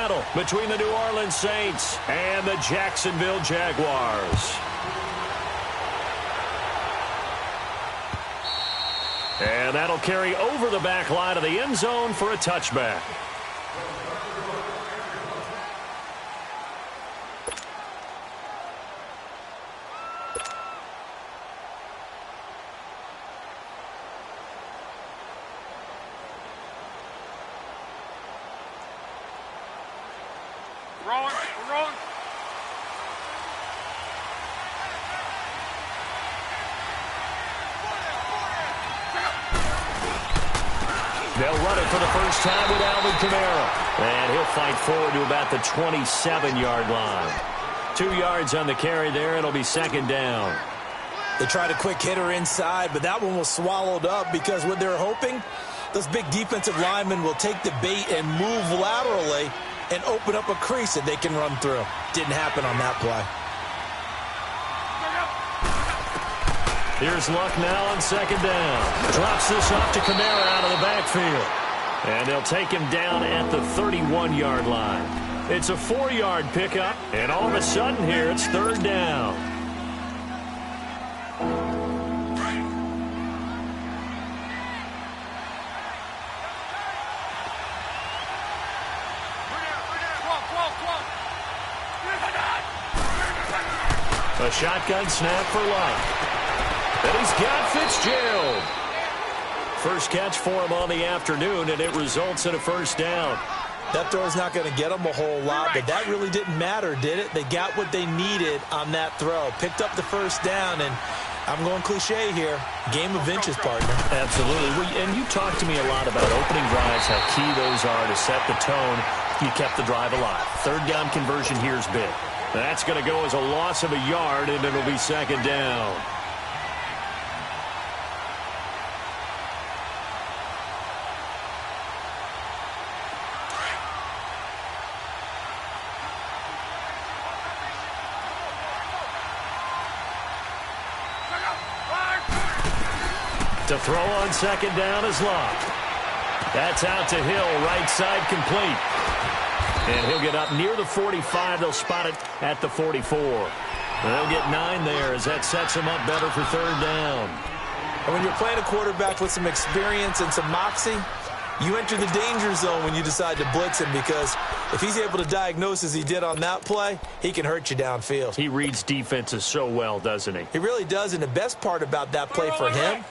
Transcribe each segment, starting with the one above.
battle between the New Orleans Saints and the Jacksonville Jaguars. And that'll carry over the back line of the end zone for a touchback. Wrong. They'll run it for the first time with Alvin Kamara. And he'll fight forward to about the 27-yard line. 2 yards on the carry there. It'll be second down. They tried a quick hitter inside, but that one was swallowed up because what they're hoping, those big defensive linemen will take the bait and move laterally and open up a crease that they can run through. Didn't happen on that play. Here's Luck now on second down. Drops this off to Kamara out of the backfield. And they'll take him down at the 31-yard line. It's a 4-yard pickup, and all of a sudden here it's third down. A shotgun snap for Luck. And he's got Fitzgerald. First catch for him on the afternoon, and it results in a first down. That throw's not going to get them a whole lot, but that really didn't matter, did it? They got what they needed on that throw. Picked up the first down, and I'm going cliche here. Game of inches, partner. Absolutely. And you talked to me a lot about opening drives, how key those are to set the tone. You kept the drive alive. Third down conversion here is big. That's going to go as a loss of a yard, and it'll be second down. To throw on second down is Luck. That's out to Hill, right side complete. And he'll get up near the 45. They'll spot it at the 44. They'll get 9 there as that sets him up better for third down. And when you're playing a quarterback with some experience and some moxie, you enter the danger zone when you decide to blitz him, because if he's able to diagnose as he did on that play, he can hurt you downfield. He reads defenses so well, doesn't he? He really does, and the best part about that play for him,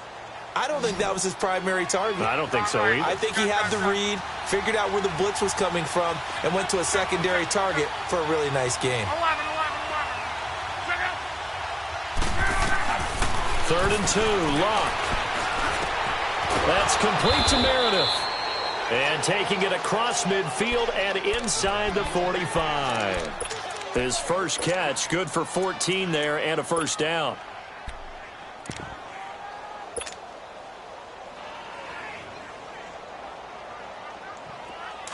I don't think that was his primary target. I don't think so either. I think he had the read, figured out where the blitz was coming from, and went to a secondary target for a really nice game. 3rd and 2, Luck. That's complete to Meredith. And taking it across midfield and inside the 45. His first catch, good for 14 there and a first down.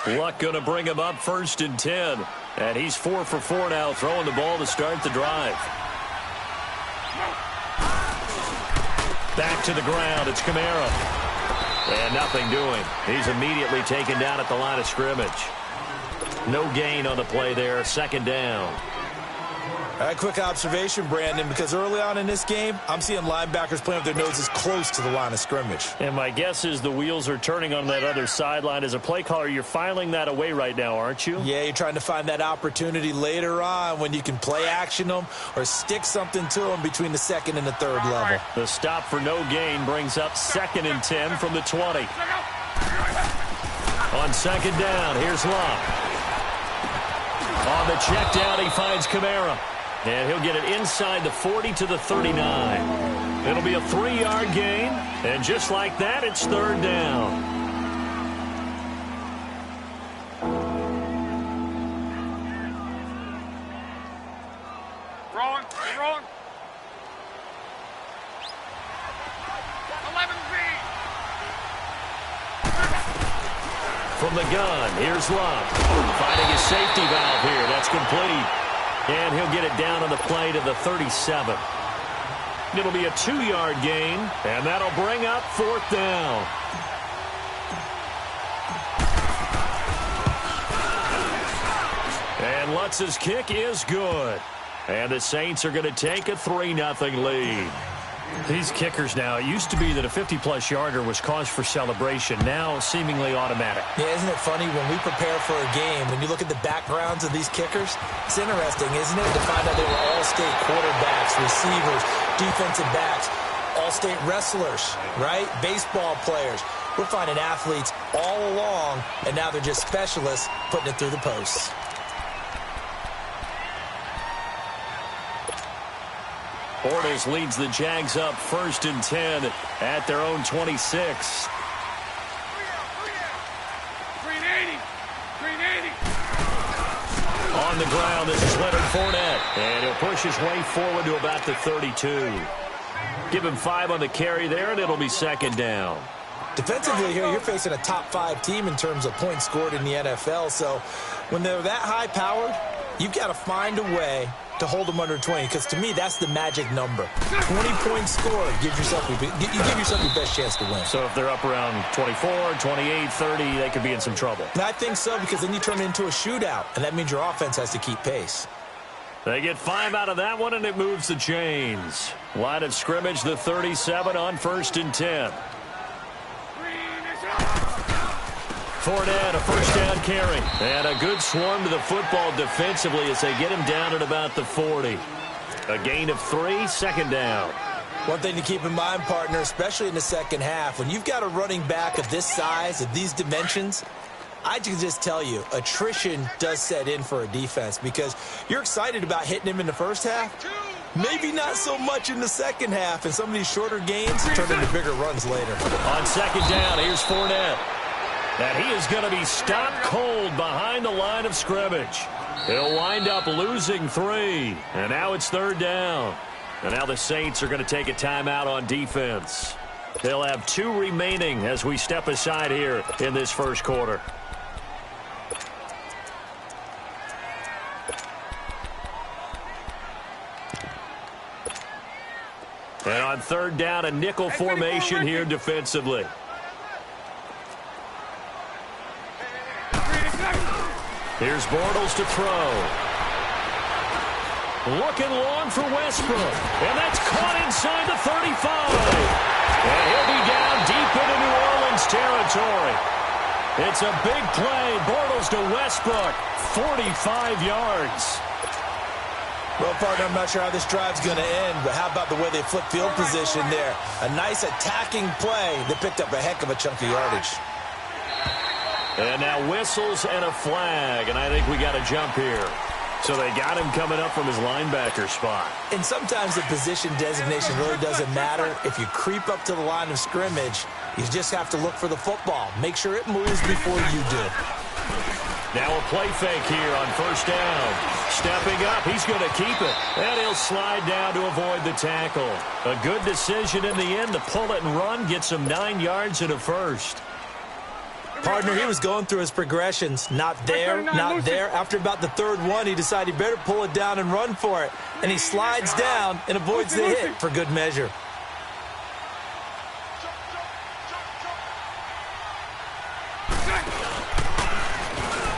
Luck going to bring him up 1st and 10. And he's 4 for 4 now, throwing the ball to start the drive. Back to the ground. It's Kamara. And nothing doing. He's immediately taken down at the line of scrimmage. No gain on the play there. Second down. All right, quick observation, Brandon, because early on in this game, I'm seeing linebackers playing with their noses close to the line of scrimmage. And my guess is the wheels are turning on that other sideline. As a play caller, you're filing that away right now, aren't you? Yeah, you're trying to find that opportunity later on when you can play action them or stick something to them between the 2nd and the 3rd level. The stop for no gain brings up 2nd and 10 from the 20. On second down, here's Luck. On the check down, he finds Kamara. And he'll get it inside the 40 to the 39. It'll be a 3-yard gain. And just like that, it's third down. Wrong. 11B. From the gun, here's Luck. Finding his safety valve here. That's complete. And he'll get it down on the play to the 37. It'll be a 2-yard gain, and that'll bring up 4th down. And Lutz's kick is good. And the Saints are going to take a 3-0 lead. These kickers now, it used to be that a 50-plus yarder was cause for celebration. Now seemingly automatic. Yeah, isn't it funny when we prepare for a game, when you look at the backgrounds of these kickers, it's interesting, isn't it, to find out they were all-state quarterbacks, receivers, defensive backs, all-state wrestlers, right? Baseball players. We're finding athletes all along, and now they're just specialists putting it through the posts. Bortles leads the Jags up 1st and 10 at their own 26. 380. On the ground, this is Leonard Fournette. And he'll push his way forward to about the 32. Give him 5 on the carry there, and it'll be 2nd down. Defensively here, you're facing a top-5 team in terms of points scored in the NFL. So when they're that high-powered, you've got to find a way to hold them under 20, because to me, that's the magic number. 20 points scored, you give yourself your best chance to win. So if they're up around 24, 28, 30, they could be in some trouble. And I think so, because then you turn it into a shootout, and that means your offense has to keep pace. They get 5 out of that one, and it moves the chains. Line of scrimmage, the 37 on 1st and 10. Fournette, a 1st down carry. And a good swarm to the football defensively as they get him down at about the 40. A gain of 3, 2nd down. One thing to keep in mind, partner, especially in the second half, when you've got a running back of this size, of these dimensions, I can just tell you, attrition does set in for a defense, because you're excited about hitting him in the first half. Maybe not so much in the second half, and some of these shorter gains turn into bigger runs later. On 2nd down, here's Fournette. And he is going to be stopped cold behind the line of scrimmage. He'll wind up losing 3. And now it's 3rd down. And now the Saints are going to take a timeout on defense. They'll have 2 remaining as we step aside here in this first quarter. And on 3rd down, a nickel formation here defensively. Here's Bortles to throw. Looking long for Westbrook. And that's caught inside the 35. And he'll be down deep into New Orleans territory. It's a big play. Bortles to Westbrook. 45 yards. Well, partner, I'm not sure how this drive's going to end, but how about the way they flip field position there? A nice attacking play that picked up a heck of a chunk of yardage. And now whistles and a flag, and I think we got a jump here. So they got him coming up from his linebacker spot. And sometimes the position designation really doesn't matter. If you creep up to the line of scrimmage, you just have to look for the football. Make sure it moves before you do. Now a play fake here on 1st down. Stepping up, he's going to keep it. And he'll slide down to avoid the tackle. A good decision in the end to pull it and run, gets him 9 yards and a 1st. Partner, he was going through his progressions. Not there, not there. After about the 3rd one, he decided he better pull it down and run for it. And he slides down and avoids the hit for good measure.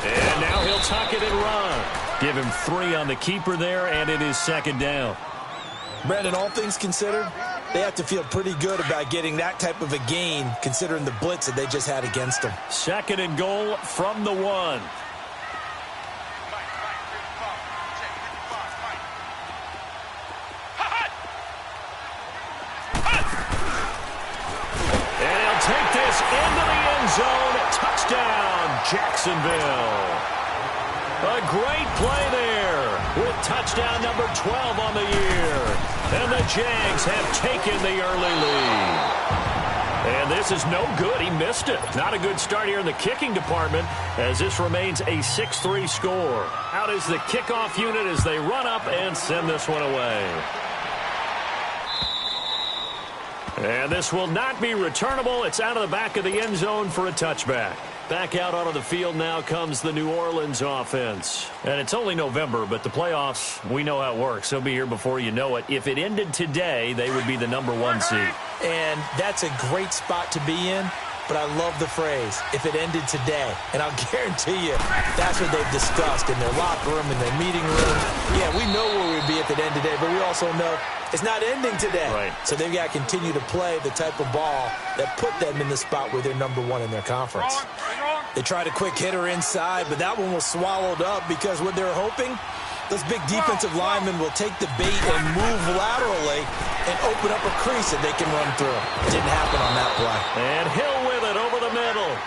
And now he'll tuck it and run. Give him 3 on the keeper there, and it is 2nd down. Brandon, all things considered, they have to feel pretty good about getting that type of a gain, considering the blitz that they just had against them. 2nd and goal from the 1. And he'll take this into the end zone. Touchdown, Jacksonville. A great play there with touchdown number 12 on the year. And the Jags have taken the early lead. And this is no good. He missed it. Not a good start here in the kicking department as this remains a 6-3 score. Out is the kickoff unit as they run up and send this one away. And this will not be returnable. It's out of the back of the end zone for a touchback. Back out onto the field now comes the New Orleans offense. And it's only November, but the playoffs, we know how it works. They'll be here before you know it. If it ended today, they would be the number 1 seed. And that's a great spot to be in. but I love the phrase, if it ended today. And I'll guarantee you that's what they've discussed in their locker room, in their meeting room. Yeah, we know where we'd be if it ended today, but we also know it's not ending today. Right. So they've got to continue to play the type of ball that put them in the spot where they're number one in their conference. They tried a quick hitter inside, but that one was swallowed up because what they're hoping, those big defensive linemen will take the bait and move laterally and open up a crease that they can run through. Didn't happen on that play. And Hill with it over the middle.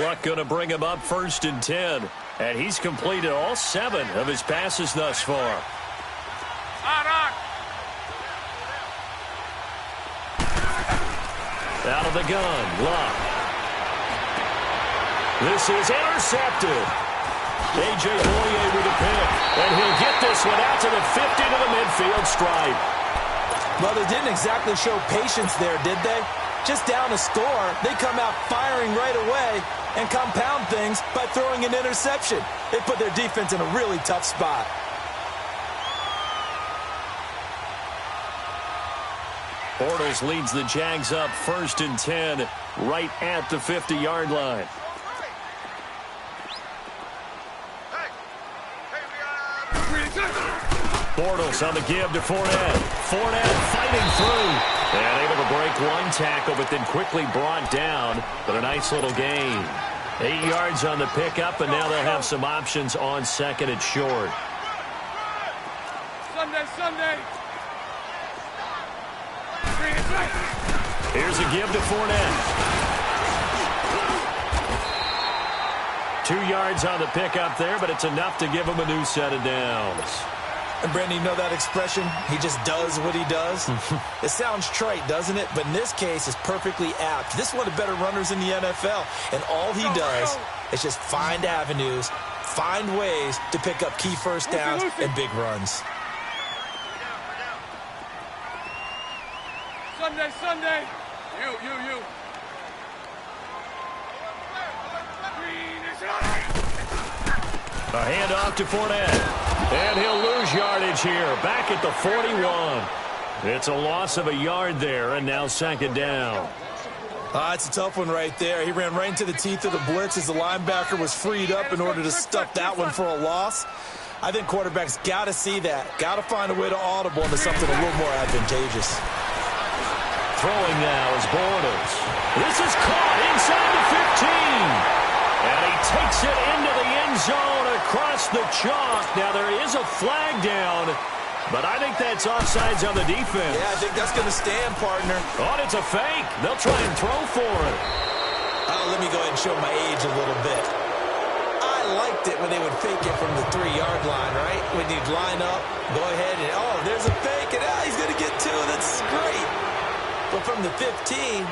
Luck going to bring him up 1st and 10. And he's completed all 7 of his passes thus far. On. Out of the gun, Luck. This is intercepted. A.J. Boyer with a pick. And he'll get this one out to the 50 to the midfield stripe. Well, they didn't exactly show patience there, did they? Just down a score, they come out firing right away and compound things by throwing an interception. They put their defense in a really tough spot. Bortles leads the Jags up 1st and 10 right at the 50-yard line. Bortles on the give to Fournette. Fournette fighting through. And able to break one tackle, but then quickly brought down. But a nice little gain. 8 yards on the pickup, and now they'll have some options on 2nd and short. Sunday. Here's a give to Fournette. 2 yards on the pickup there, but it's enough to give him a new set of downs. And, Brandon, you know that expression? He just does what he does? It sounds trite, doesn't it? But in this case, it's perfectly apt. This is one of the better runners in the NFL. And all he does is just find avenues, find ways to pick up key first downs and big runs. Sunday. You. A handoff to Fournette. And he'll lose yardage here. Back at the 41. It's a loss of a yard there, and now 2nd down. It's a tough one right there. He ran right into the teeth of the blitz as the linebacker was freed up in order to stuff that one for a loss. I think quarterbacks got to see that. Got to find a way to audible into something a little more advantageous. Throwing now is Bortles. This is caught inside the 15. And he takes it into the end zone across the chalk. Now there is a flag down, but I think that's offsides on the defense. Yeah, I think that's going to stand, partner. Oh, it's a fake. They'll try and throw for it. Let me go ahead and show my age a little bit. I liked it when they would fake it from the 3-yard line, right? When you'd line up, go ahead and, there's a fake, and he's going to get 2. That's great. But from the 15,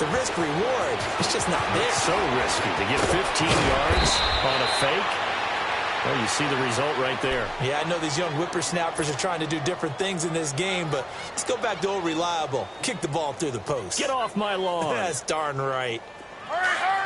the risk-reward is just not there. It's so risky to get 15 yards on a fake. Well, you see the result right there. Yeah, I know these young whippersnappers are trying to do different things in this game, but let's go back to old reliable. Kick the ball through the post. Get off my lawn. That's darn right. Hurry!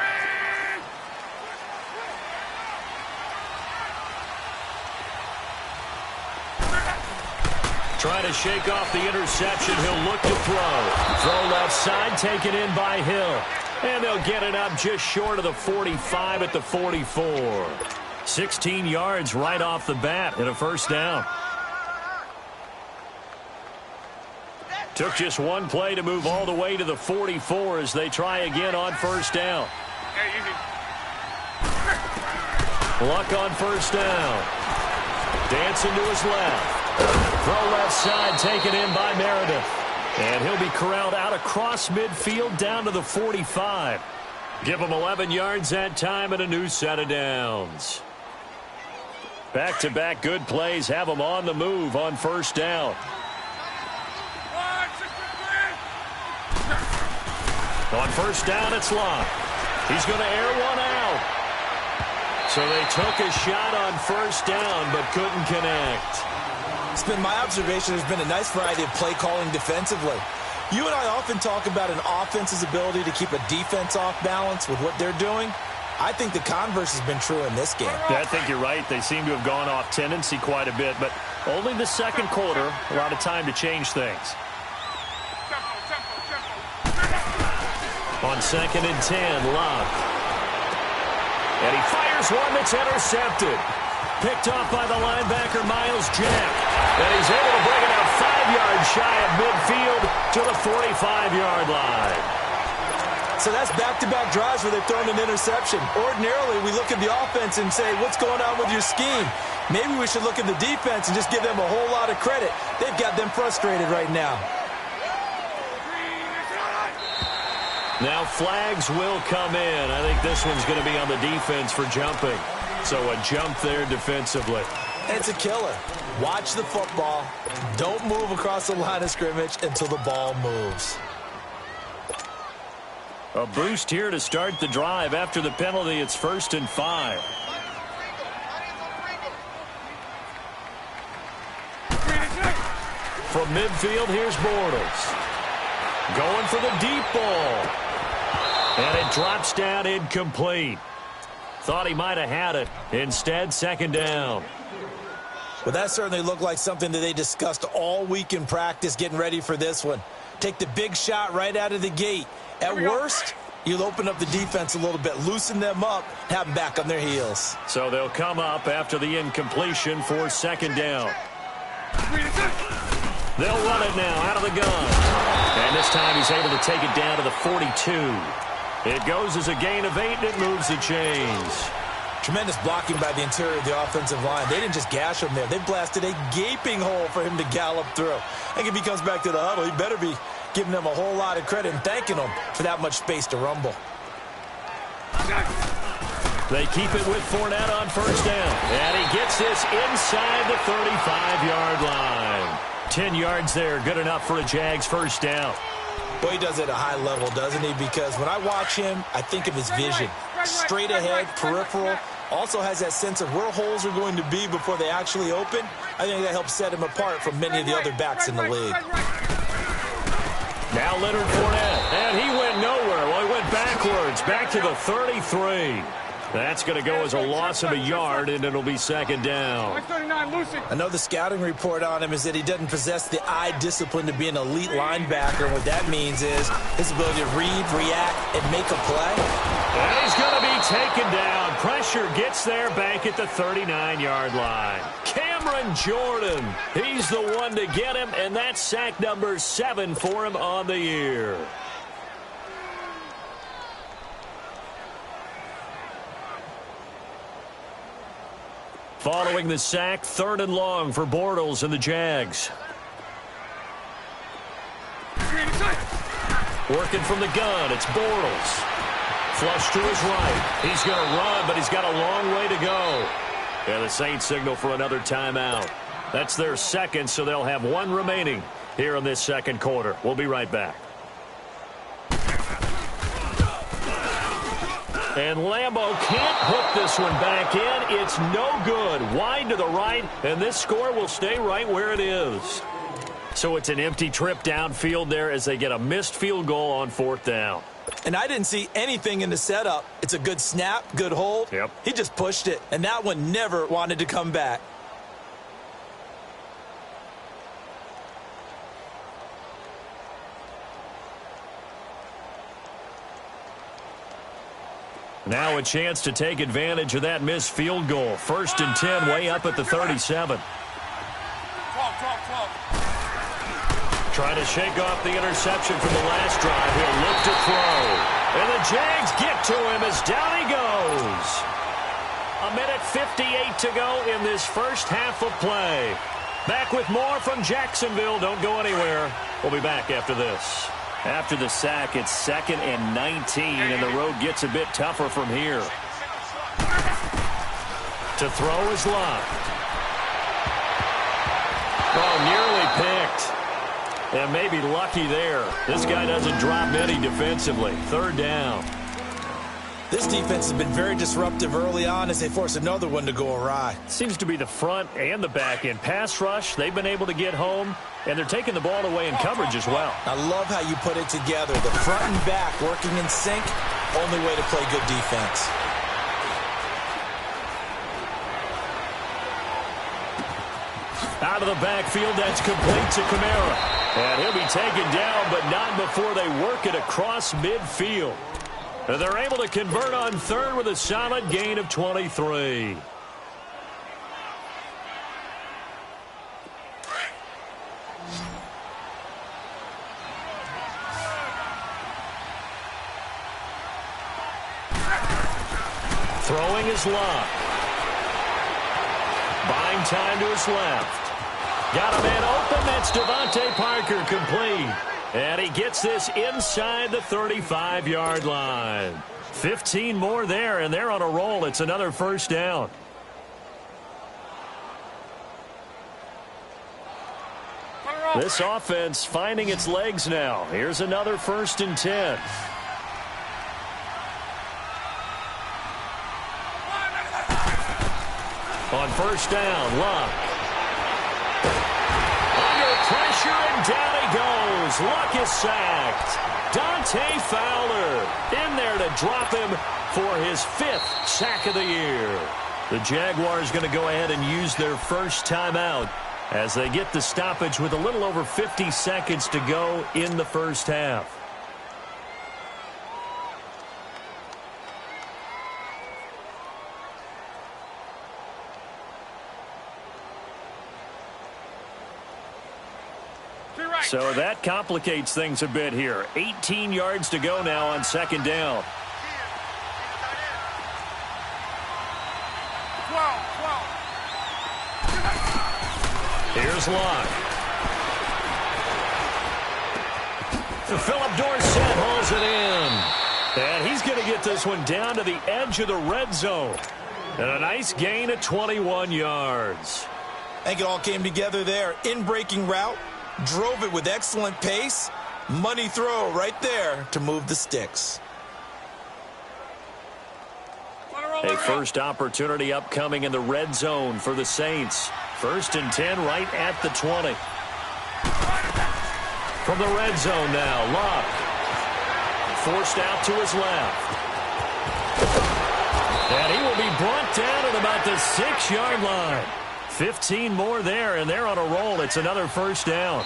Trying to shake off the interception. He'll look to throw. Throw left side, taken in by Hill. And they'll get it up just short of the 45 at the 44. 16 yards right off the bat and a 1st down. Took just one play to move all the way to the 44 as they try again on 1st down. Luck on 1st down. Dancing to his left. Throw left side, taken in by Meredith. And he'll be corralled out across midfield down to the 45. Give him 11 yards that time and a new set of downs. Back-to-back good plays have him on the move on 1st down. On 1st down, it's Locke. He's going to air one out. So they took a shot on 1st down but couldn't connect. It's been my observation there's been a nice variety of play calling defensively. You and I often talk about an offense's ability to keep a defense off balance with what they're doing. I think the converse has been true in this game. Yeah, I think you're right. They seem to have gone off tendency quite a bit, but only the second quarter, a lot of time to change things. On 2nd and 10, Love. And he fires one that's intercepted. Picked off by the linebacker, Miles Jack. And he's able to bring it out 5 yards shy of midfield to the 45-yard line. So that's back-to-back drives where they've thrown an interception. Ordinarily, we look at the offense and say, what's going on with your scheme? Maybe we should look at the defense and just give them a whole lot of credit. They've got them frustrated right now. Now flags will come in. I think this one's going to be on the defense for jumping. So a jump there defensively. It's a killer. Watch the football. Don't move across the line of scrimmage until the ball moves. A boost here to start the drive. After the penalty, it's 1st and 5. From midfield, here's Bortles. Going for the deep ball. And it drops down incomplete. Thought he might have had it. Instead, 2nd down. Well, that certainly looked like something that they discussed all week in practice getting ready for this one. Take the big shot right out of the gate. At worst, you'll open up the defense a little bit, loosen them up, have them back on their heels. So they'll come up after the incompletion for 2nd down. They'll run it now out of the gun. And this time he's able to take it down to the 42. It goes as a gain of 8, and it moves the chains. Tremendous blocking by the interior of the offensive line. They didn't just gash him there. They blasted a gaping hole for him to gallop through. I think if he comes back to the huddle, he better be giving them a whole lot of credit and thanking them for that much space to rumble. They keep it with Fournette on 1st down. And he gets this inside the 35-yard line. 10 yards there, good enough for a Jags 1st down. Boy, he does it at a high level, doesn't he? Because when I watch him, I think of his vision. Straight ahead, peripheral. Also has that sense of where holes are going to be before they actually open. I think that helps set him apart from many of the other backs in the league. Now Leonard Fournette, and he went nowhere. Well, he went backwards, back to the 33. That's going to go as a loss of a yard, and it'll be 2nd down. I know the scouting report on him is that he doesn't possess the eye discipline to be an elite linebacker. And what that means is his ability to read, react, and make a play. And he's going to be taken down. Pressure gets there back at the 39-yard line. Cameron Jordan, he's the one to get him, and that's sack number 7 for him on the year. Following the sack, 3rd and long for Bortles and the Jags. Working from the gun, it's Bortles. Flush to his right. He's going to run, but he's got a long way to go. And the Saints signal for another timeout. That's their 2nd, so they'll have 1 remaining here in this 2nd quarter. We'll be right back. And Lambeau can't hook this one back in. It's no good. Wide to the right, and this score will stay right where it is. So it's an empty trip downfield there as they get a missed field goal on 4th down. And I didn't see anything in the setup. It's a good snap, good hold. Yep. He just pushed it, and that one never wanted to come back. Now a chance to take advantage of that missed field goal. 1st and 10, way up at the 37. 12. Trying to shake off the interception from the last drive. He'll look to throw. And the Jags get to him as down he goes. 1:58 to go in this first half of play. Back with more from Jacksonville. Don't go anywhere. We'll be back after this. After the sack, it's 2nd and 19, and the road gets a bit tougher from here. To throw is Love. Oh, nearly picked. And maybe lucky there. This guy doesn't drop many defensively. 3rd down. This defense has been very disruptive early on as they force another one to go awry. Seems to be the front and the back end. Pass rush, they've been able to get home, and they're taking the ball away in coverage as well. I love how you put it together. The front and back working in sync, only way to play good defense. Out of the backfield, that's complete to Kamara. And he'll be taken down, but not before they work it across midfield. And they're able to convert on third with a solid gain of 23. Throwing his lock. Buying time to his left. Got a man open. That's Devontae Parker complete. And he gets this inside the 35-yard line. 15 more there, and they're on a roll. It's another first down. This offense finding its legs now. Here's another 1st and 10. On first down, Luck. Under pressure, and down he goes. Luck is sacked. Dante Fowler in there to drop him for his 5th sack of the year. The Jaguars going to go ahead and use their first timeout as they get the stoppage with a little over 50 seconds to go in the first half. So that complicates things a bit here. 18 yards to go now on second down. 12. Here's Locke. Philip Dorsett hauls it in. And he's going to get this one down to the edge of the red zone. And a nice gain of 21 yards. I think it all came together there. In-breaking route. Drove it with excellent pace. Money throw right there to move the sticks. A first opportunity upcoming in the red zone for the Saints. 1st and 10 right at the 20. From the red zone now, Locke. Forced out to his left. And he will be brought down at about the 6-yard line. 15 more there, and they're on a roll. It's another first down.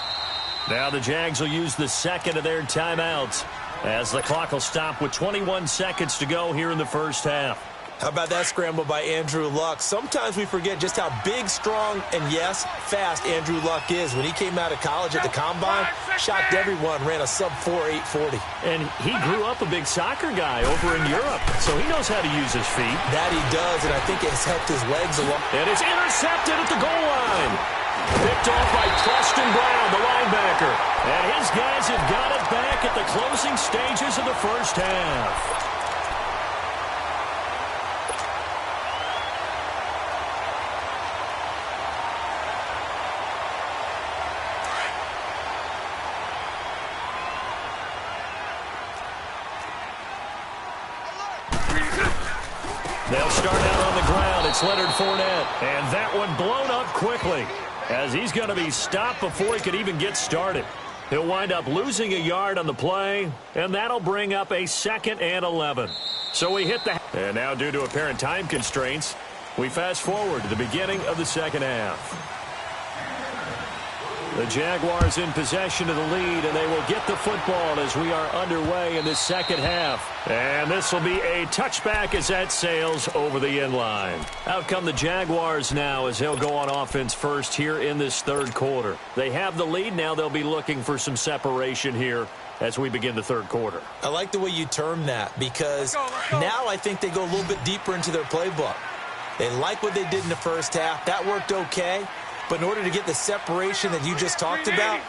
Now the Jags will use the second of their timeouts as the clock will stop with 21 seconds to go here in the first half. How about that scramble by Andrew Luck? Sometimes we forget just how big, strong, and yes, fast Andrew Luck is. When he came out of college at the Combine, shocked everyone, ran a sub-4 840. And he grew up a big soccer guy over in Europe, so he knows how to use his feet. That he does, and I think it has helped his legs a lot. And it's intercepted at the goal line. Picked off by Preston Brown, the linebacker. And his guys have got it back at the closing stages of the first half. They'll start out on the ground. It's Leonard Fournette. And that one blown up quickly as he's going to be stopped before he could even get started. He'll wind up losing a yard on the play, and that'll bring up a 2nd and 11. So we hit the... And now due to apparent time constraints, we fast forward to the beginning of the second half. The Jaguars in possession of the lead, and they will get the football as we are underway in this second half. And this will be a touchback as that sails over the end line. Out come the Jaguars now as they'll go on offense first here in this third quarter. They have the lead. Now they'll be looking for some separation here as we begin the third quarter. I like the way you term that because now I think they go a little bit deeper into their playbook. They like what they did in the first half. That worked okay. But in order to get the separation that you just talked about,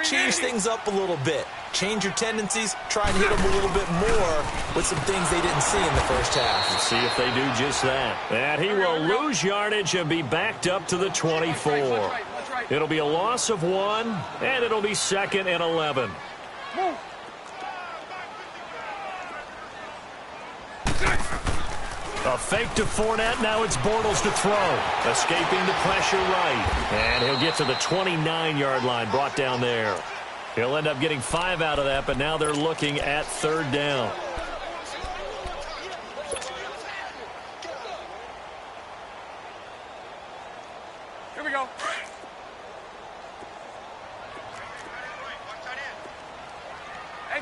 change things up a little bit. Change your tendencies. Try and hit them a little bit more with some things they didn't see in the first half. Let's see if they do just that. And he will lose yardage and be backed up to the 24. It'll be a loss of 1, and it'll be 2nd and 11. A fake to Fournette. Now it's Bortles to throw. Escaping the pressure right. And he'll get to the 29-yard line. Brought down there. He'll end up getting 5 out of that, but now they're looking at 3rd down. Here we go.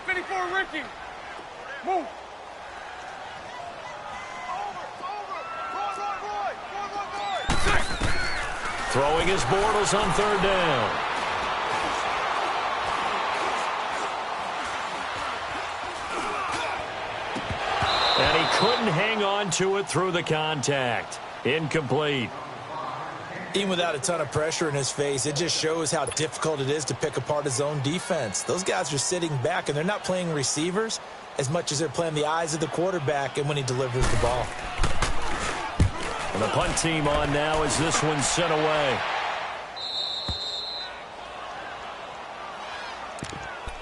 54, Ricky. Move. Throwing his Bortles on third down. And he couldn't hang on to it through the contact. Incomplete. Even without a ton of pressure in his face, it just shows how difficult it is to pick apart his own defense. Those guys are sitting back, and they're not playing receivers as much as they're playing the eyes of the quarterback and when he delivers the ball. And the punt team on now as this one's sent away.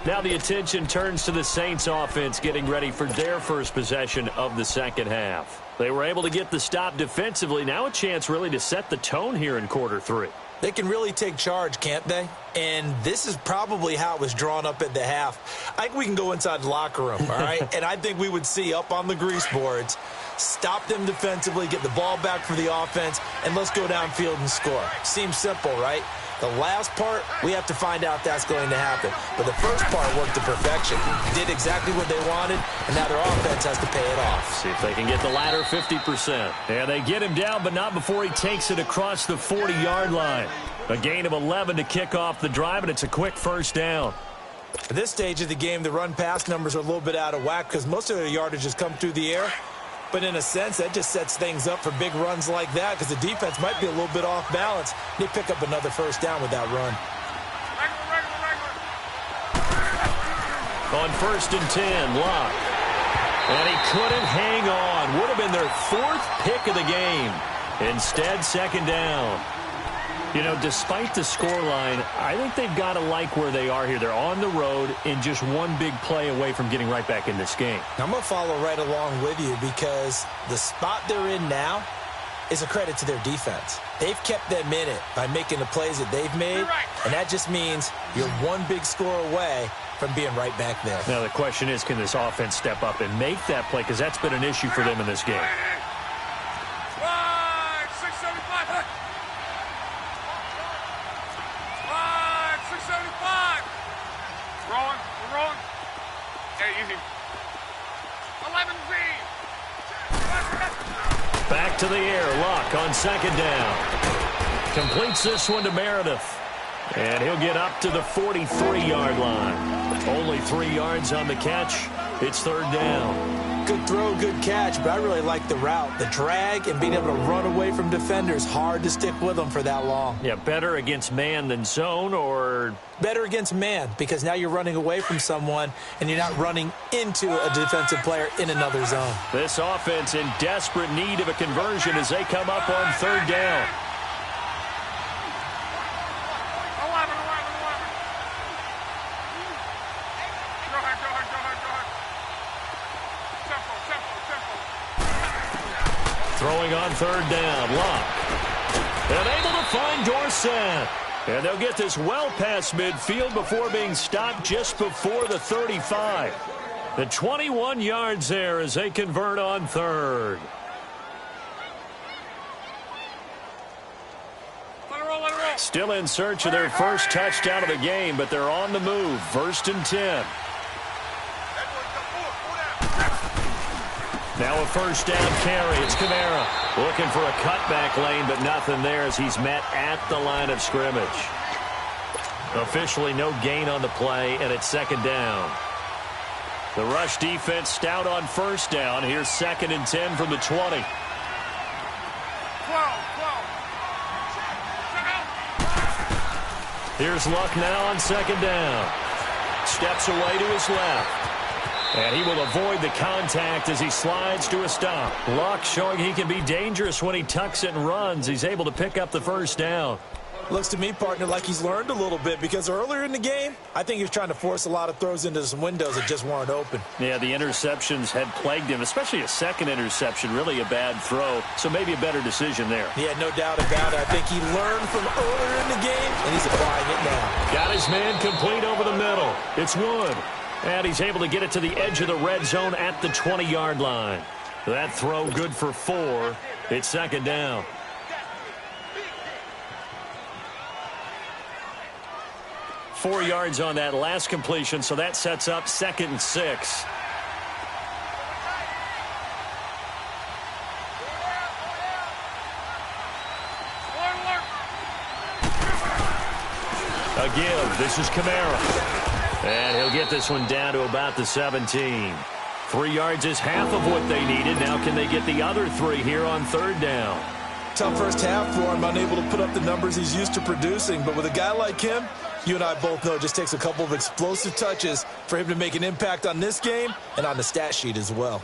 Now the attention turns to the Saints offense getting ready for their first possession of the second half. They were able to get the stop defensively. Now a chance really to set the tone here in quarter three. They can really take charge, can't they? And this is probably how it was drawn up at the half. I think we can go inside the locker room, all right? And I think we would see up on the grease boards, stop them defensively, get the ball back for the offense, and let's go downfield and score. Seems simple, right? The last part, we have to find out that's going to happen. But the first part worked to perfection. Did exactly what they wanted, and now their offense has to pay it off. See if they can get the latter 50%. And they get him down, but not before he takes it across the 40-yard line. A gain of 11 to kick off the drive, and it's a quick first down. At this stage of the game, the run-pass numbers are a little bit out of whack because most of their yardage has come through the air. But in a sense, that just sets things up for big runs like that because the defense might be a little bit off balance. They pick up another first down with that run. On 1st and 10, Locke. And he couldn't hang on. Would have been their 4th pick of the game. Instead, second down. You know, despite the scoreline, I think they've got to like where they are here. They're on the road and just one big play away from getting right back in this game. I'm going to follow right along with you because the spot they're in now is a credit to their defense. They've kept them in it by making the plays that they've made, and that just means you're one big score away from being right back there. Now the question is, can this offense step up and make that play? Because that's been an issue for them in this game. Back to the air, Locke on second down. Completes this one to Meredith. And he'll get up to the 43-yard line. Only 3 yards on the catch. It's third down. Good throw, good catch, but I really like the route. The drag and being able to run away from defenders, hard to stick with them for that long. Yeah, better against man than zone, or? Better against man, because now you're running away from someone and you're not running into a defensive player in another zone. This offense in desperate need of a conversion as they come up on third down. Throwing on third down, Locke. And able to find Dorsett. And they'll get this well past midfield before being stopped just before the 35. The 21 yards there as they convert on third. Still in search of their first touchdown of the game, but they're on the move. 1st and 10. Now a first down carry. It's Kamara looking for a cutback lane, but nothing there as he's met at the line of scrimmage. Officially no gain on the play, and it's second down. The rush defense stout on first down. Here's 2nd and 10 from the 20. Here's Luck now on second down. Steps away to his left. And he will avoid the contact as he slides to a stop. Luck showing he can be dangerous when he tucks it and runs. He's able to pick up the first down. Looks to me, partner, like he's learned a little bit because earlier in the game, I think he was trying to force a lot of throws into some windows that just weren't open. Yeah, the interceptions had plagued him, especially a second interception, really a bad throw. So maybe a better decision there. Yeah, no doubt about it. I think he learned from earlier in the game, and he's applying it now. Got his man complete over the middle. It's Wood. And he's able to get it to the edge of the red zone at the 20-yard line. That throw good for 4. It's second down. 4 yards on that last completion, so that sets up 2nd and 6. A give. This is Kamara. And he'll get this one down to about the 17. 3 yards is half of what they needed. Now can they get the other 3 here on 3rd down? Tough first half for him, unable to put up the numbers he's used to producing. But with a guy like him, you and I both know it just takes a couple of explosive touches for him to make an impact on this game and on the stat sheet as well.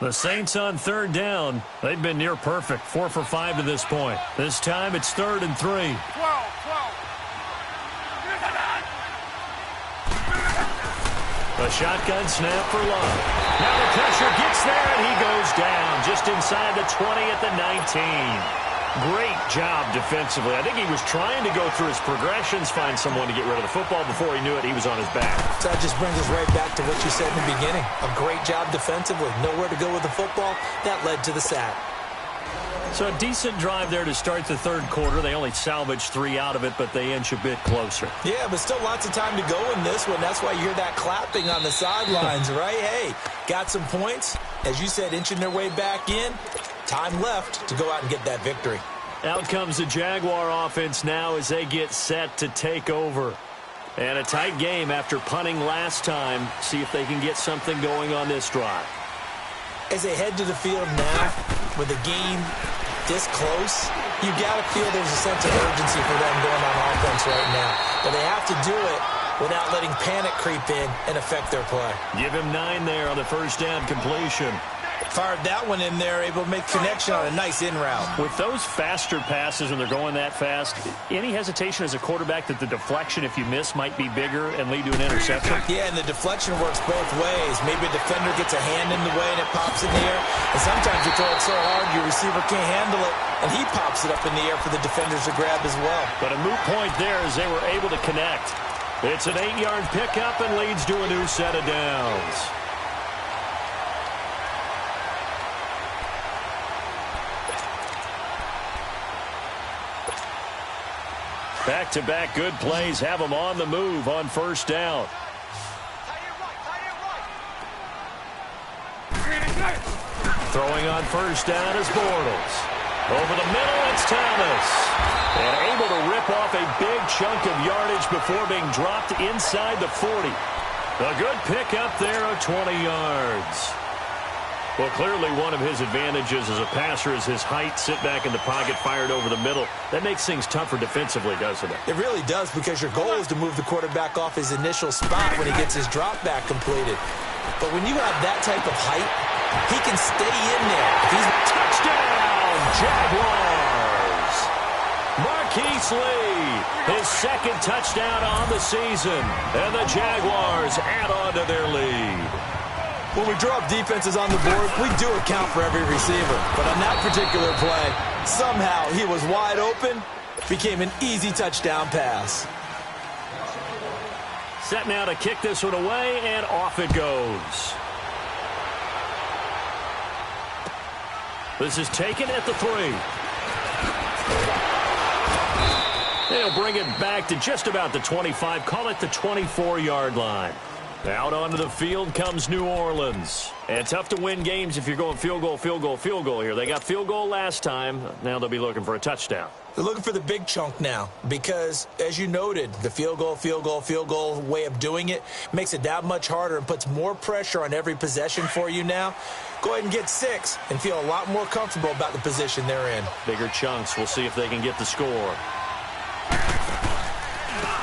The Saints on 3rd down. They've been near perfect, 4 for 5 to this point. This time it's 3rd and 3. 12. A shotgun snap for Love. Now the pressure gets there, and he goes down just inside the 20 at the 19. Great job defensively. I think he was trying to go through his progressions, find someone to get rid of the football. Before he knew it, he was on his back. So that just brings us right back to what you said in the beginning. A great job defensively. Nowhere to go with the football. That led to the sack. So a decent drive there to start the 3rd quarter. They only salvaged 3 out of it, but they inch a bit closer. Yeah, but still lots of time to go in this one. That's why you hear that clapping on the sidelines, right? Hey, got some points. As you said, inching their way back in. Time left to go out and get that victory. Out comes the Jaguar offense now as they get set to take over. And a tight game after punting last time. See if they can get something going on this drive. As they head to the field now, with the game this close, you got to feel there's a sense of urgency for them going on offense right now. But they have to do it without letting panic creep in and affect their play. Give him 9 there on the 1st down completion. Fired that one in there, able to make connection on a nice in route. With those faster passes when they're going that fast, any hesitation as a quarterback that the deflection, if you miss, might be bigger and lead to an interception? Yeah, and the deflection works both ways. Maybe a defender gets a hand in the way and it pops in the air. And sometimes you throw it so hard your receiver can't handle it, and he pops it up in the air for the defenders to grab as well. But a moot point there as they were able to connect. It's an 8-yard pickup and leads to a new set of downs. Back-to-back good plays have them on the move on 1st down. Throwing on 1st down is Bortles. Over the middle, it's Thomas. And able to rip off a big chunk of yardage before being dropped inside the 40. A good pickup there of 20 yards. Well, clearly one of his advantages as a passer is his height. Sit back in the pocket, fired over the middle. That makes things tougher defensively, doesn't it? It really does, because your goal is to move the quarterback off his initial spot when he gets his drop back completed. But when you have that type of height, he can stay in there. Touchdown, Jaguars! Marquise Lee, his 2nd touchdown on the season. And the Jaguars add on to their lead. When we draw up defenses on the board, we do account for every receiver. But on that particular play, somehow he was wide open, became an easy touchdown pass. Set now to kick this one away, and off it goes. This is taken at the 3. They'll bring it back to just about the 25, call it the 24-yard line. Out onto the field comes New Orleans. And tough to win games if you're going field goal, field goal, field goal here. They got field goal last time. Now they'll be looking for a touchdown. They're looking for the big chunk now because, as you noted, the field goal way of doing it makes it that much harder and puts more pressure on every possession for you now. Go ahead and get 6 and feel a lot more comfortable about the position they're in. Bigger chunks. We'll see if they can get the score.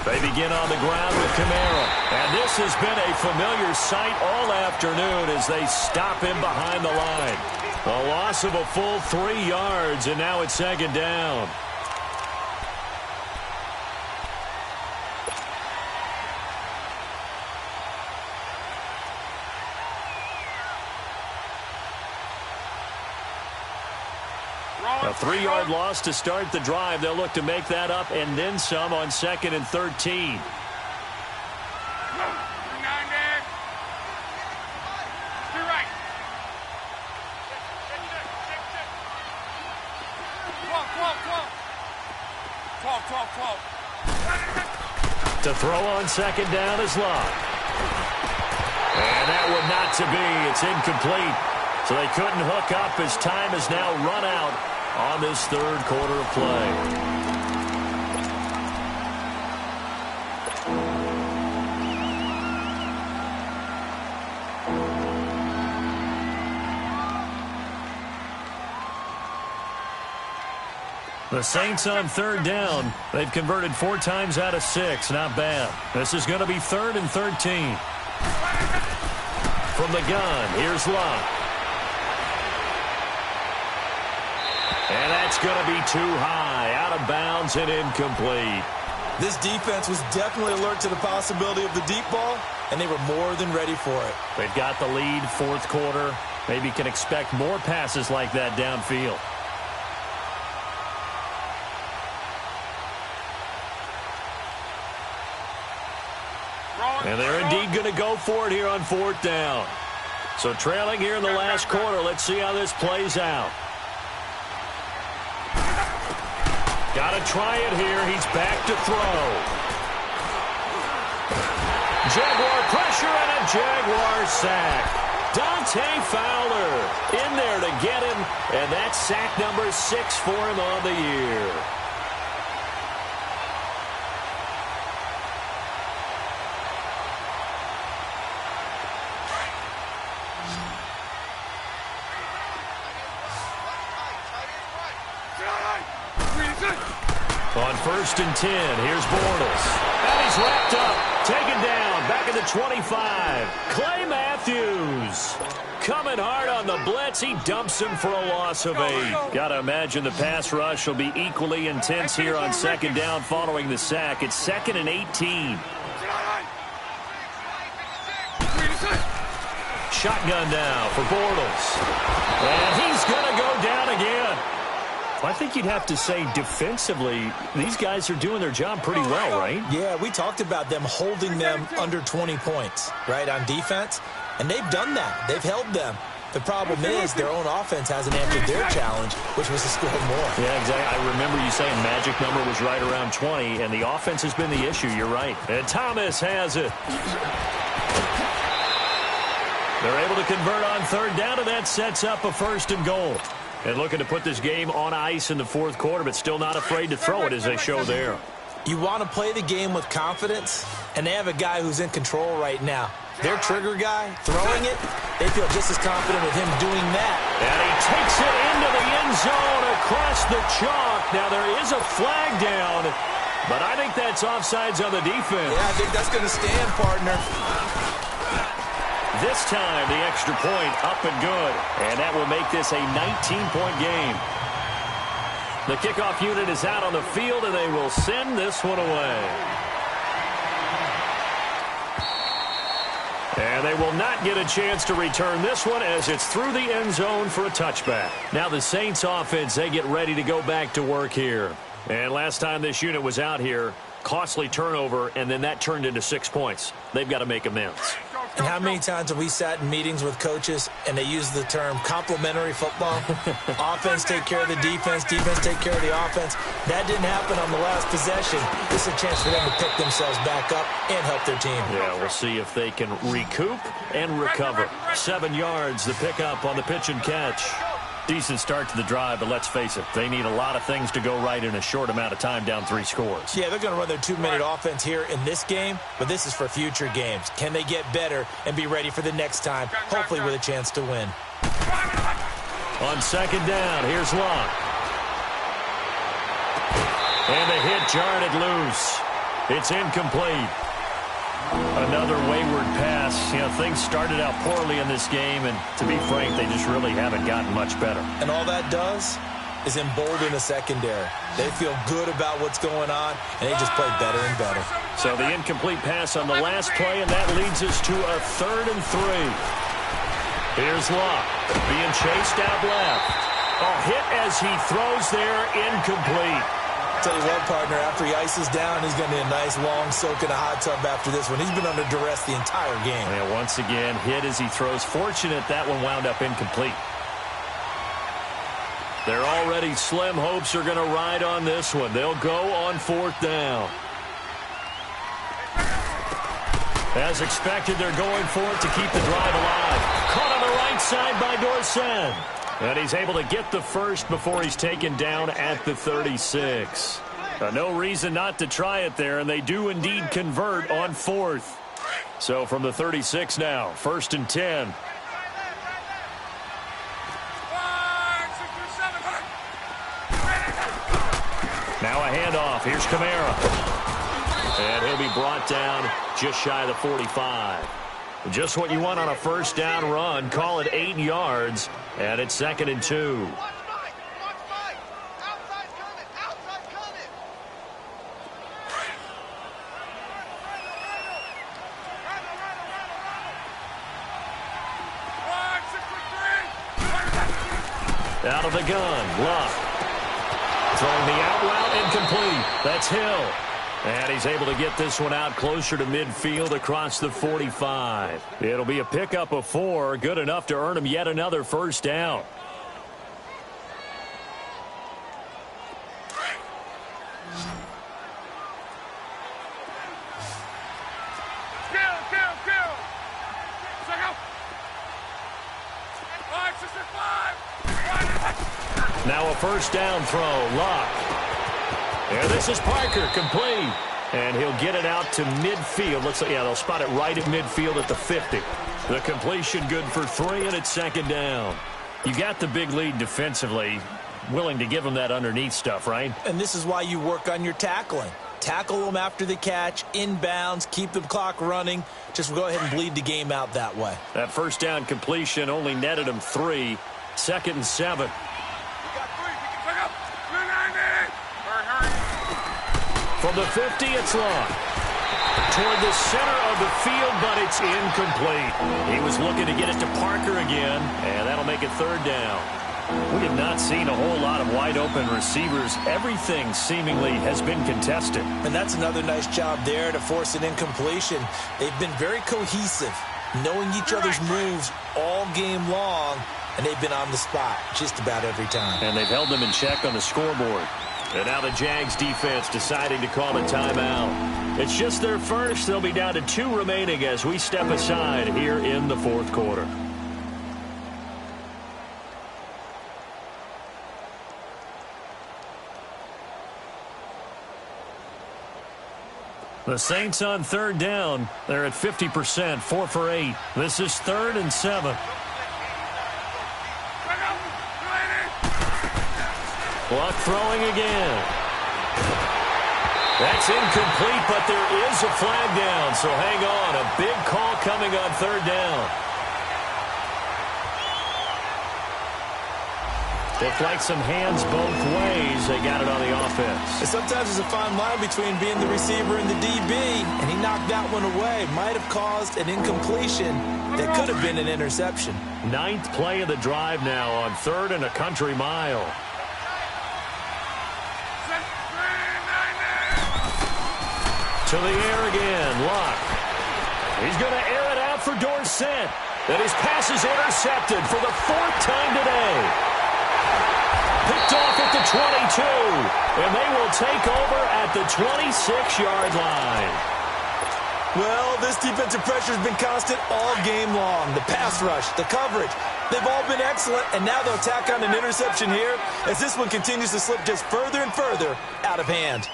They begin on the ground with Kamara. And this has been a familiar sight all afternoon as they stop him behind the line. A loss of a full 3 yards, and now it's 2nd down. A 3-yard loss to start the drive. They'll look to make that up and then some on 2nd and 13. To throw on second down is Locke. And that one not to be. It's incomplete. So they couldn't hook up as time has now run out on this third quarter of play. The Saints on third down. They've converted 4 times out of 6. Not bad. This is going to be 3rd and 13. From the gun, here's Locke. And that's going to be too high. Out of bounds and incomplete. This defense was definitely alert to the possibility of the deep ball, and they were more than ready for it. They've got the lead, fourth quarter. Maybe can expect more passes like that downfield. And they're indeed going to go for it here on 4th down. So trailing here in the last quarter. Let's see how this plays out. Got to try it here. He's back to throw. Jaguar pressure and a Jaguar sack. Dante Fowler in there to get him. And that's sack number 6 for him on the year. On 1st and 10, here's Bortles. And he's wrapped up, taken down, back at the 25. Clay Matthews coming hard on the blitz. He dumps him for a loss of 8. Got to imagine the pass rush will be equally intense here on 2nd down following the sack. It's 2nd and 18. Shotgun now for Bortles. And he's going to go down again. I think you'd have to say defensively, these guys are doing their job pretty well, right? Yeah, we talked about them holding them under 20 points, right, on defense. And they've done that. They've held them. The problem is their own offense hasn't answered their challenge, which was to score more. Yeah, exactly. I remember you saying magic number was right around 20, and the offense has been the issue. You're right. And Thomas has it. They're able to convert on 3rd down, and that sets up a 1st and goal. And looking to put this game on ice in the 4th quarter, but still not afraid to throw it as they show there. You want to play the game with confidence, and they have a guy who's in control right now. Their trigger guy, throwing it, they feel just as confident with him doing that. And he takes it into the end zone across the chalk. Now there is a flag down, but I think that's offsides on the defense. Yeah, I think that's going to stand, partner. This time, the extra point up and good. And that will make this a 19-point game. The kickoff unit is out on the field, and they will send this one away. And they will not get a chance to return this one as it's through the end zone for a touchback. Now the Saints offense, they get ready to go back to work here. And last time this unit was out here, costly turnover, and then that turned into 6 points. They've got to make amends. And how many times have we sat in meetings with coaches and they use the term complementary football? Offense take care of the defense, defense take care of the offense. That didn't happen on the last possession. This is a chance for them to pick themselves back up and help their team. Yeah, we'll see if they can recoup and recover. 7 yards, the pickup on the pitch and catch. Decent start to the drive, but let's face it, they need a lot of things to go right in a short amount of time, down 3 scores. Yeah, they're going to run their 2-minute offense here in this game, but this is for future games. Can they get better and be ready for the next time, hopefully with a chance to win? On 2nd down, here's Locke. And the hit jarred it loose. It's incomplete. Another wayward pass. You know, things started out poorly in this game, and to be frank, they just really haven't gotten much better. And all that does is embolden the secondary. They feel good about what's going on, and they just play better and better. So the incomplete pass on the last play, and that leads us to a 3rd and 3. Here's Locke being chased out left. A hit as he throws there, incomplete. Tell you what, partner, after he ices down, he's going to need a nice long soak in a hot tub after this one. He's been under duress the entire game. And once again, hit as he throws. Fortunate that one wound up incomplete. Their already slim hopes are going to ride on this one. They'll go on 4th down. As expected, they're going for it to keep the drive alive. Caught on the right side by Dorsett. And he's able to get the first before he's taken down at the 36. No reason not to try it there, and they do indeed convert on fourth. So from the 36 now, 1st and 10. Now a handoff. Here's Kamara. And he'll be brought down just shy of the 45. Just what you want on a first down run. Call it 8 yards, and it's 2nd and 2. Out of the gun, Luck. Throwing the out route, incomplete. That's Hill. And he's able to get this one out closer to midfield across the 45. It'll be a pickup of 4, good enough to earn him yet another first down. Now a first down throw, Luck. There, this is Parker, complete. And he'll get it out to midfield. Looks like, yeah, they'll spot it right at midfield at the 50. The completion good for 3, and it's 2nd down. You got the big lead defensively. Willing to give them that underneath stuff, right? And this is why you work on your tackling. Tackle them after the catch, inbounds, keep the clock running. Just go ahead and bleed the game out that way. That first down completion only netted him 3. 2nd and 7. From the 50, it's long. Toward the center of the field, but it's incomplete. He was looking to get it to Parker again, and that'll make it 3rd down. We have not seen a whole lot of wide-open receivers. Everything seemingly has been contested. And that's another nice job there to force an incompletion. They've been very cohesive, knowing each other's moves all game long, and they've been on the spot just about every time. And they've held them in check on the scoreboard. And now the Jags defense deciding to call a timeout. It's just their first. They'll be down to 2 remaining as we step aside here in the 4th quarter. The Saints on 3rd down. They're at 50%, 4 for 8. This is 3rd and 7. Luck throwing again. That's incomplete, but there is a flag down, so hang on. A big call coming on 3rd down. Deflect some hands both ways. They got it on the offense. And sometimes there's a fine line between being the receiver and the DB, and he knocked that one away. Might have caused an incompletion that could have been an interception. 9th play of the drive now on 3rd and a country mile. To the air again, Luck. He's going to air it out for Dorsett. And his pass is intercepted for the 4th time today. Picked off at the 22. And they will take over at the 26-yard line. Well, this defensive pressure has been constant all game long. The pass rush, the coverage, they've all been excellent. And now they'll tack on an interception here as this one continues to slip just further and further out of hand.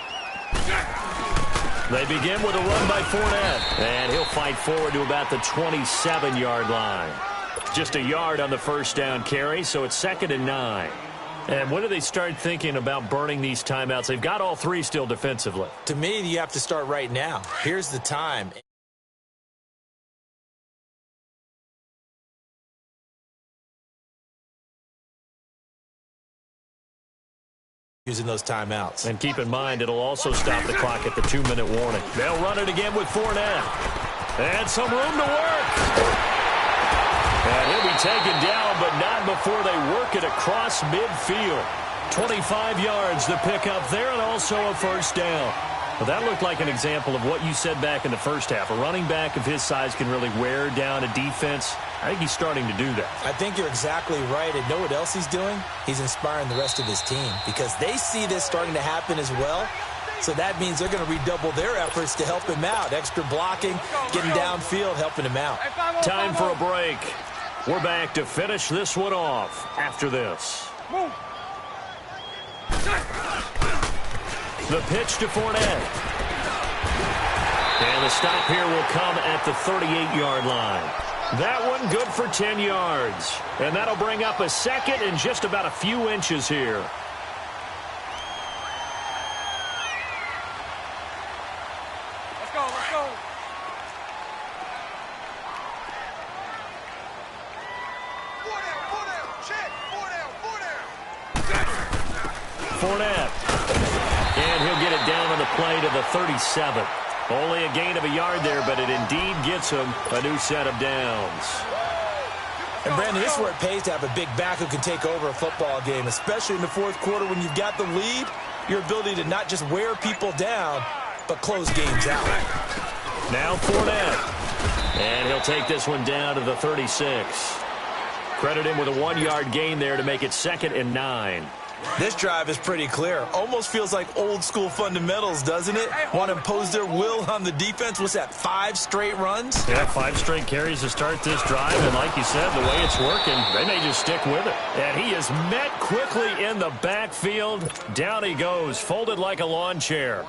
They begin with a run by Fournette, and he'll fight forward to about the 27-yard line. Just a yard on the first down carry, so it's 2nd and 9. And when do they start thinking about burning these timeouts? They've got all 3 still defensively. To me, you have to start right now. Here's the time. Using those timeouts. And keep in mind, it'll also stop the clock at the 2-minute warning. They'll run it again with Fournette. And some room to work. And he'll be taken down, but not before they work it across midfield. 25 yards to pick up there, and also a first down. Well, that looked like an example of what you said back in the first half. A running back of his size can really wear down a defense. I think he's starting to do that. I think you're exactly right. And know what else he's doing? He's inspiring the rest of his team because they see this starting to happen as well. So that means they're going to redouble their efforts to help him out. Extra blocking, getting downfield, helping him out. Time for a break. We're back to finish this one off after this. Move. The pitch to Fournette. And the stop here will come at the 38-yard line. That one good for 10 yards. And that'll bring up a second and just about a few inches here. Let's go, let's go. Fournette. And he'll get it down on the play to the 37. Only a gain of a yard there, but it indeed gets him a new set of downs. And, Brandon, this is where it pays to have a big back who can take over a football game, especially in the fourth quarter when you've got the lead, your ability to not just wear people down, but close games out. Now Fournette. And he'll take this one down to the 36. Credit him with a 1-yard gain there to make it 2nd and 9. This drive is pretty clear. Almost feels like old-school fundamentals, doesn't it? Want to impose their will on the defense. What's that, 5 straight runs? Yeah, 5 straight carries to start this drive. And like you said, the way it's working, they may just stick with it. And he is met quickly in the backfield. Down he goes, folded like a lawn chair.